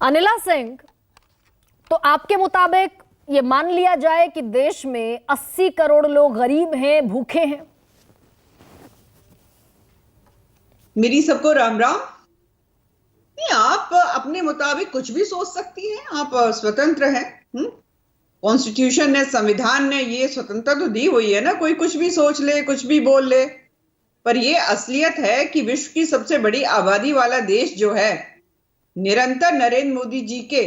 अनिला सिंह, तो आपके मुताबिक ये मान लिया जाए कि देश में 80 करोड़ लोग गरीब हैं, भूखे हैं? मेरी सबको राम राम। नहीं, आप अपने मुताबिक कुछ भी सोच सकती हैं, आप स्वतंत्र हैं। कॉन्स्टिट्यूशन ने, संविधान ने ये स्वतंत्रता तो दी हुई है ना, कोई कुछ भी सोच ले, कुछ भी बोल ले। पर ये असलियत है कि विश्व की सबसे बड़ी आबादी वाला देश जो है, निरंतर नरेंद्र मोदी जी के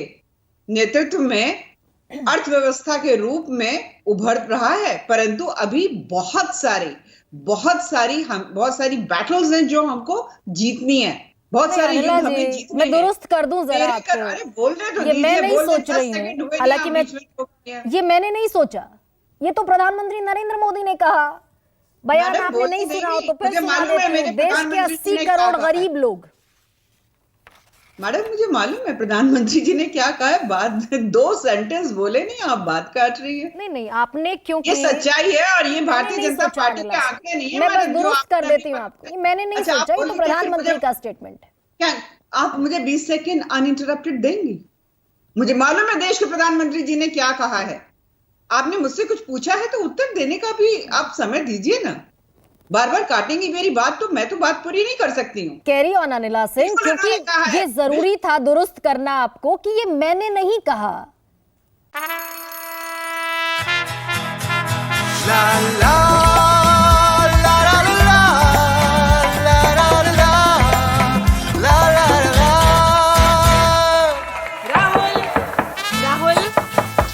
नेतृत्व में अर्थव्यवस्था के रूप में उभर रहा है। परंतु अभी बहुत सारी बैटल्स हैं जो हमको जीतनी है, बहुत सारे युद्ध हमें जीतने मैं दुरुस्त कर दूं जरा आपको। अरे बोलने तो ये मैं नहीं सोच रही हूँ, हालांकि ये मैंने नहीं सोचा, ये तो प्रधानमंत्री नरेंद्र मोदी ने कहा। बयान आपने नहीं सुना हो तो फिर सुना देती हूं। देश के 80 करोड़ गरीब लोग। मैडम, मुझे मालूम है प्रधानमंत्री जी ने क्या कहा है। बात 2 सेंटेंस बोले नहीं, आप बात काट रही है। नहीं, आपने क्योंकि ये सच्चाई है और ये भारतीय जनता पार्टी के आंकड़े नहीं है। मैं बस दुरुस्त कर देती हूँ आपको। मैंने नहीं सोचा, ये तो प्रधानमंत्री का स्टेटमेंट है। क्या आप मुझे 20 सेकेंड अनइंटरप्टेड देंगी? मुझे मालूम है देश के प्रधानमंत्री जी ने क्या कहा है। आपने मुझसे कुछ पूछा है तो उत्तर देने का भी आप समय दीजिए ना। बार बार काटेंगी मेरी बात तो मैं तो बात पूरी नहीं कर सकती हूँ। कैरी ऑन अनिला सिंह, क्योंकि ये जरूरी था दुरुस्त करना आपको कि ये मैंने नहीं कहा। ला ला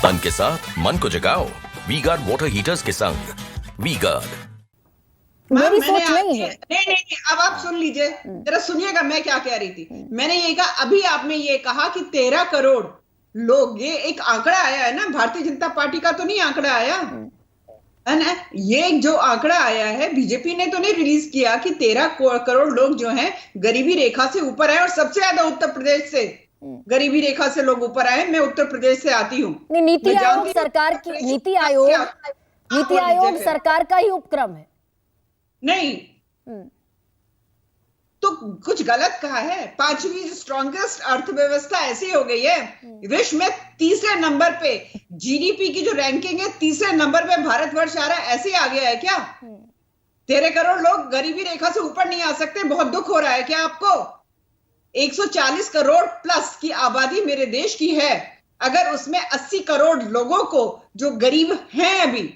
तन के साथ मन को जगाओ वी गार्ड वाटर हीटर्स के संग। वी गार्ड मेरी सोच नहीं है। नहीं, अब आप सुन लीजिए, जरा सुनिएगा मैं क्या कह रही थी। मैंने ये कहा, अभी आपने ये कहा कि 13 करोड़ लोग, ये एक आंकड़ा आया है ना, भारतीय जनता पार्टी का तो नहीं आंकड़ा आया है ना। ये जो आंकड़ा आया है बीजेपी ने तो नहीं रिलीज किया कि 13 करोड़ लोग जो हैं गरीबी रेखा से ऊपर है। और सबसे ज्यादा उत्तर प्रदेश से गरीबी रेखा से लोग ऊपर आए। मैं उत्तर प्रदेश से आती हूँ। नीति आयोग सरकार की, नीति आयोग सरकार का ही उपक्रम है। नहीं तो कुछ गलत कहा है। 5वीं स्ट्रॉन्गेस्ट अर्थव्यवस्था ऐसी हो गई है विश्व में। 3रे नंबर पे जीडीपी की जो रैंकिंग है, 3रे नंबर पे भारतवर्ष आ रहा है। ऐसे आ गया है क्या? 13 करोड़ लोग गरीबी रेखा से ऊपर नहीं आ सकते? बहुत दुख हो रहा है क्या आपको? 140 करोड़ प्लस की आबादी मेरे देश की है। अगर उसमें 80 करोड़ लोगों को जो गरीब हैं अभी,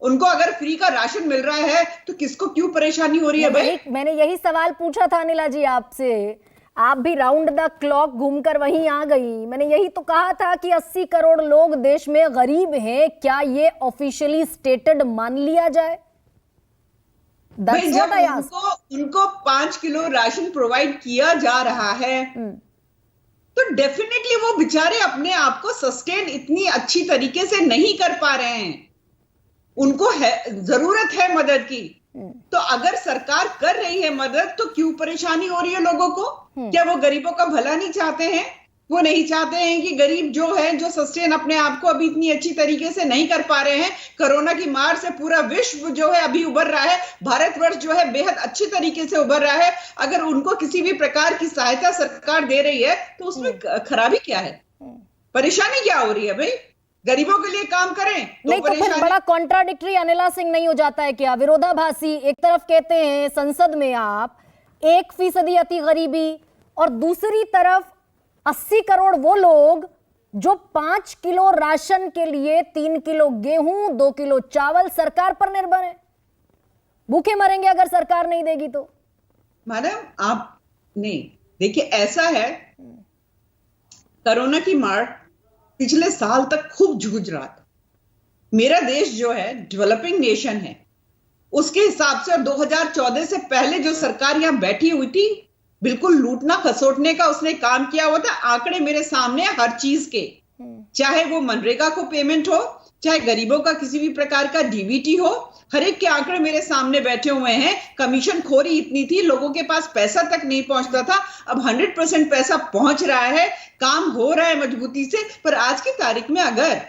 उनको अगर फ्री का राशन मिल रहा है तो किसको क्यों परेशानी हो रही है भाई? मैंने यही सवाल पूछा था अनिला जी आपसे। आप भी राउंड द क्लॉक घूमकर वहीं आ गई। मैंने यही तो कहा था कि 80 करोड़ लोग देश में गरीब हैं। क्या ये ऑफिशियली स्टेटेड मान लिया जाए? भाई, जब उनको 5 किलो राशन प्रोवाइड किया जा रहा है तो डेफिनेटली वो बेचारे अपने आप को सस्टेन इतनी अच्छी तरीके से नहीं कर पा रहे हैं। उनको जरूरत है मदद की। तो अगर सरकार कर रही है मदद तो क्यों परेशानी हो रही है लोगों को? क्या वो गरीबों का भला नहीं चाहते हैं? वो नहीं चाहते हैं कि गरीब जो है, जो सस्टेन अपने आप को अभी इतनी अच्छी तरीके से नहीं कर पा रहे हैं। कोरोना की मार से पूरा विश्व जो है अभी उभर रहा है। भारतवर्ष जो है बेहद अच्छी तरीके से उभर रहा है। अगर उनको किसी भी प्रकार की सहायता सरकार दे रही है तो उसमें खराबी क्या है? परेशानी क्या हो रही है भाई? गरीबों के लिए काम करें तो नहीं, तो फिर बड़ा कॉन्ट्राडिक्टरी अनिला सिंह नहीं हो जाता है क्या? विरोधाभासी। एक तरफ कहते हैं संसद में आप 1% अति गरीबी, और दूसरी तरफ 80 करोड़ वो लोग जो 5 किलो राशन के लिए 3 किलो गेहूं, 2 किलो चावल सरकार पर निर्भर है। भूखे मरेंगे अगर सरकार नहीं देगी तो। मैडम आप नहीं देखिए, ऐसा है, कोरोना की मार पिछले साल तक खूब जूझ रहा था। मेरा देश जो है डेवलपिंग नेशन है, उसके हिसाब से 2014 से पहले जो सरकार यहां बैठी हुई थी, बिल्कुल लूटना खसोटने का उसने काम किया हुआ था। आंकड़े मेरे सामने हर चीज के, चाहे वो मनरेगा को पेमेंट हो, चाहे गरीबों का किसी भी प्रकार का डीबीटी हो, हर एक के आंकड़े मेरे सामने बैठे हुए हैं। कमीशन खोरी इतनी थी, लोगों के पास पैसा तक नहीं पहुंचता था। अब 100% पैसा पहुंच रहा है, काम हो रहा है मजबूती से। पर आज की तारीख में अगर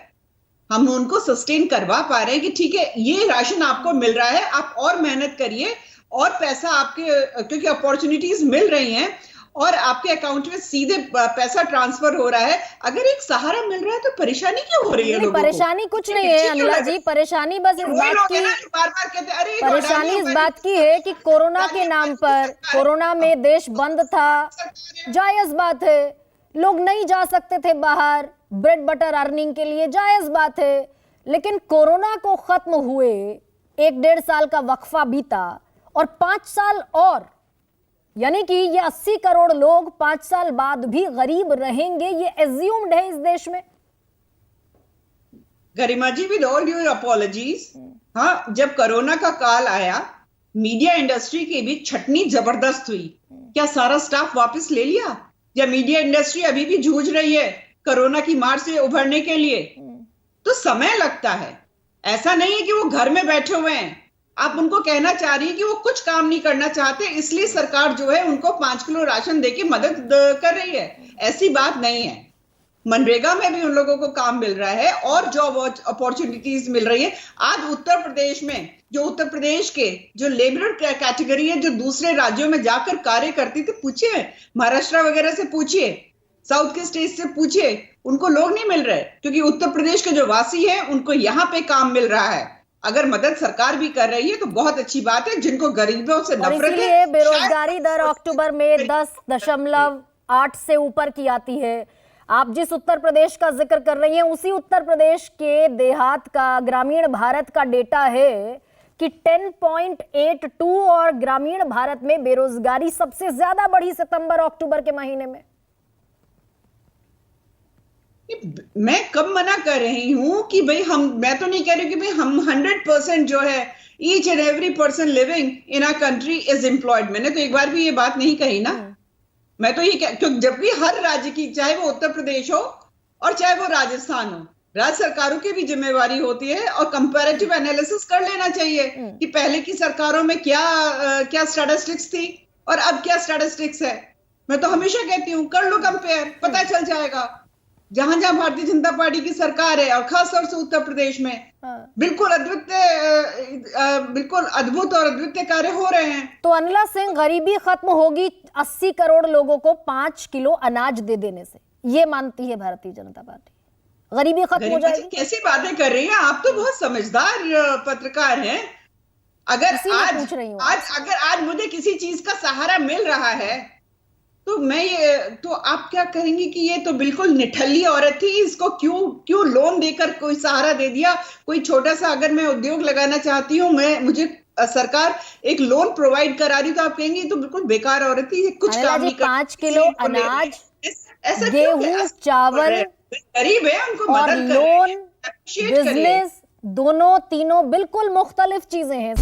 हम उनको सस्टेन करवा पा रहे हैं कि ठीक है ये राशन आपको मिल रहा है, आप और मेहनत करिए और पैसा आपके, क्योंकि अपॉर्चुनिटीज मिल रही हैं, और आपके अकाउंट में सीधे पैसा ट्रांसफर हो रहा है। अगर एक सहारा मिल रहा है तो परेशानी क्यों हो रही है लोगों को? परेशानी कुछ नहीं है अनिला जी, परेशानी बस इस बात की, बार बार कहते हैं, अरे परेशानी इस बात की है कि कोरोना के नाम पर, कोरोना में देश बंद था, जायज बात है, लोग नहीं जा सकते थे बाहर ब्रेड बटर अर्निंग के लिए, जायज बात है। लेकिन कोरोना को खत्म हुए 1-1.5 साल का वक्फा बीता और 5 साल और, यानी कि ये 80 करोड़ लोग 5 साल बाद भी गरीब रहेंगे, ये एज्यूम्ड है इस देश में। गरिमा जी, विद ऑल ड्यू अपॉलॉजीज, हाँ, जब कोरोना का काल आया, मीडिया इंडस्ट्री की भी छटनी जबरदस्त हुई। क्या सारा स्टाफ वापस ले लिया? या मीडिया इंडस्ट्री अभी भी जूझ रही है कोरोना की मार से उभरने के लिए? तो समय लगता है, ऐसा नहीं है कि वो घर में बैठे हुए हैं। आप उनको कहना चाह रही है कि वो कुछ काम नहीं करना चाहते, इसलिए सरकार जो है उनको 5 किलो राशन देके मदद कर रही है। ऐसी बात नहीं है। मनरेगा में भी उन लोगों को काम मिल रहा है और जॉब अपॉर्चुनिटीज मिल रही है। आज उत्तर प्रदेश में, जो उत्तर प्रदेश के जो लेबर कैटेगरी है, जो दूसरे राज्यों में जाकर कार्य करती थी, पूछिए महाराष्ट्र वगैरह से, पूछिए साउथ के स्टेट से पूछिए, उनको लोग नहीं मिल रहे, क्योंकि उत्तर प्रदेश के जो वासी हैं उनको यहाँ पे काम मिल रहा है। अगर मदद सरकार भी कर रही है तो बहुत अच्छी बात है। जिनको गरीबों से नफरत है, बेरोजगारी दर अक्टूबर में 10.8 से ऊपर की आती है। आप जिस उत्तर प्रदेश का जिक्र कर रही हैं, उसी उत्तर प्रदेश के देहात का, ग्रामीण भारत का डेटा है कि 10.82, और ग्रामीण भारत में बेरोजगारी सबसे ज्यादा बढ़ी सितंबर अक्टूबर के महीने में। मैं कब मना कर रही हूं कि भाई मैं तो नहीं कह रही कि भाई हम 100% जो है, each and every person living in our country is employed. मैंने तो एक बार भी ये बात नहीं कही ना। मैं तो ये क्योंकि जब भी हर राज्य की, चाहे वो उत्तर प्रदेश हो और चाहे वो राजस्थान हो, राज्य सरकारों की भी जिम्मेवारी होती है और कंपैरेटिव एनालिसिस कर लेना चाहिए कि पहले की सरकारों में क्या स्टैटिस्टिक्स थी और अब क्या स्टैटिस्टिक्स है। मैं तो हमेशा कहती हूँ, कर लो कंपेयर, पता चल जाएगा। जहां जहां भारतीय जनता पार्टी की सरकार है और खासतौर से उत्तर प्रदेश में बिल्कुल अद्भुत और अद्वितीय कार्य हो रहे हैं। तो अनिला सिंह, गरीबी खत्म होगी 80 करोड़ लोगों को 5 किलो अनाज दे देने से, ये मानती है भारतीय जनता पार्टी? गरीबी खत्म हो जाएगी? कैसी बातें कर रही हैं आप? तो बहुत समझदार पत्रकार हैं। अगर आज मुझे किसी चीज का सहारा मिल रहा है तो आप क्या कहेंगे कि ये तो बिल्कुल निठल्ली औरत थी, इसको क्यों लोन देकर कोई सहारा दे दिया? कोई छोटा सा अगर मैं उद्योग लगाना चाहती हूँ, मुझे सरकार एक लोन प्रोवाइड करा रही, तो आप कहेंगे तो बिल्कुल बेकार औरत थी, कुछ काम नहीं कर। 5 किलो अनाज, गेहूं, चावल, गरीब है, उनको मदद लोन, बिजनेस, दोनों तीनों बिल्कुल मुख्तलिफ चीजें हैं।